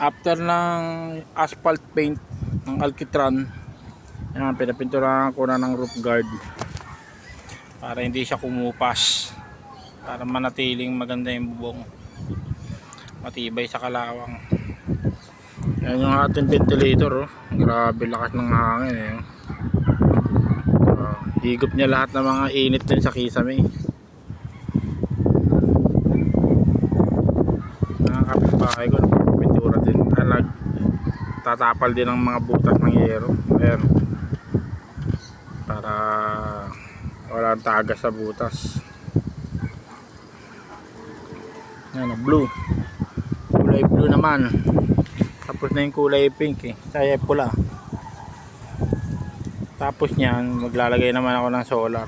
After ng asphalt paint ng Alcatran, yan, pinapinturahan ko na ng roof guard para hindi siya kumupas, para manatiling maganda yung bubong, matibay sa kalawang. Yan yung ating ventilator, oh. Grabe lakas ng hangin, eh. Higop niya lahat ng mga init din sa kisame. Mga kapitbahay ko nagpapintura din, tatapal din ng mga butas ng yero. Ayan, para walang tagas sa butas. Ayan, blue, kulay blue naman. Tapos na yung kulay pink, eh, kaya pula. Tapos nyan, maglalagay naman ako ng solar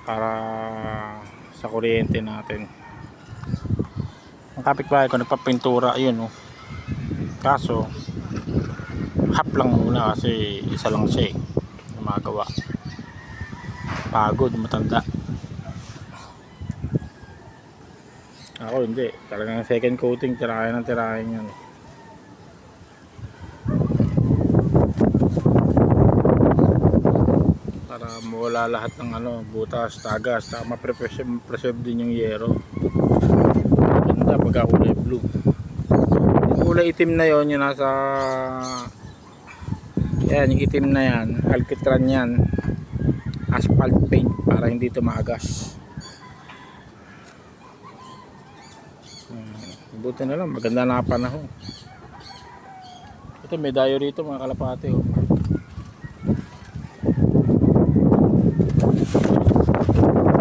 para sa kuryente natin. Ang kapitbahay ko nagpapintura, ayun, oh. Kaso half lang muna kasi isa lang siya, gumagawa. Pagod, matanda. Ako hindi, talagang second coating, tirahin ng tirahin yan. Para mawala lahat ng butas, tagas, saka ma-preserve din yung yero. Ganda pagka kulay blue. Yung kulay itim na yon, yung nasa yan, yung itim na yan, Alcatran yan, asphalt paint para hindi tumagas. Buti na lang, maganda na panahon. Ito, may dayo rito mga kalapate, oh.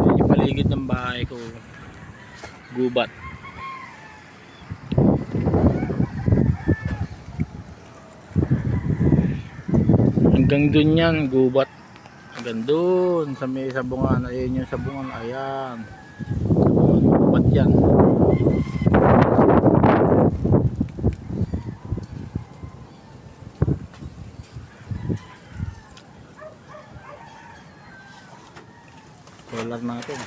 Yan yung paligid ng bahay ko, gubat. Hanggang dun yan, gubat. Hanggang dun sa may sabungan. Ayun yung sabungan, ayan. Sabungan, gubat yan. Solar natin.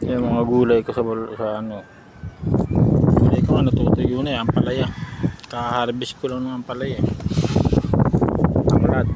Yung mga gulay ko sa gulay ko natutuyo na yan, palaya. Kaharvest ko lang ng palaya, tamlad.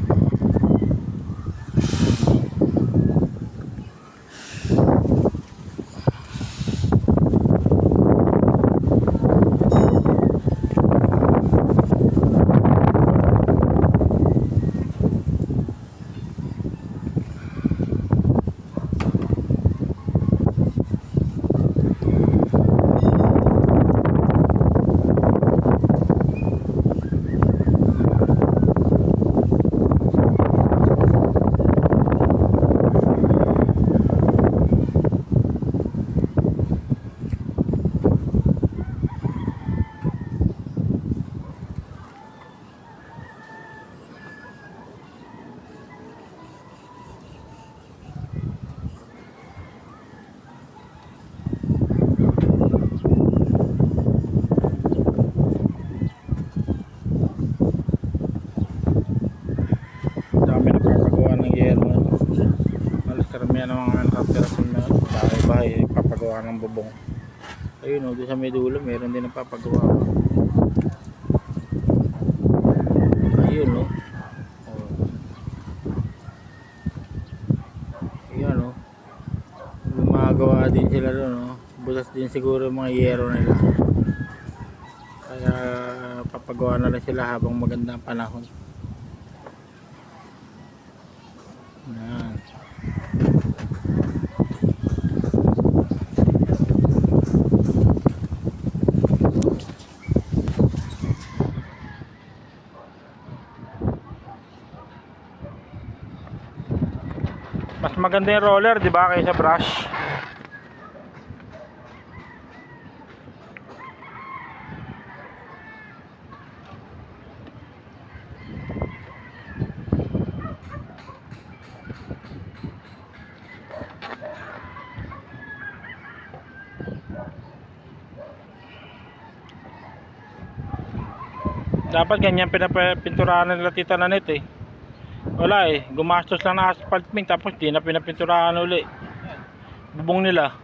Karamihan ng mga nakatira sa bahay papagawa ng bubong. Ayun, doon sa may dulo meron din napapagawa. Ayun, no. Ayun, no. Gumagawa din sila doon, no. Butas din siguro mga yero nila. Kaya papagawa na lang sila habang maganda ang panahon. Yan. Mas maganda yung roller, di ba, kaysa brush. Dapat ganyan pinapinturahan nila Tita Nanet eh. Wala eh, gumastos lang na asphalt paint tapos di na pinapinturahan uli. Bubong nila.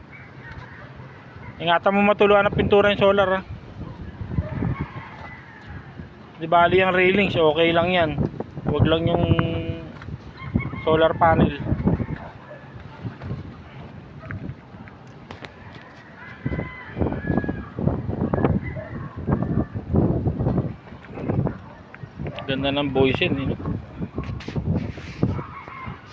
Ingatan mo matuluan ng pintura yung solar ha. Di bali yung railings, okay lang yan. Huwag lang yung solar panel. Ganda ng boysen eh.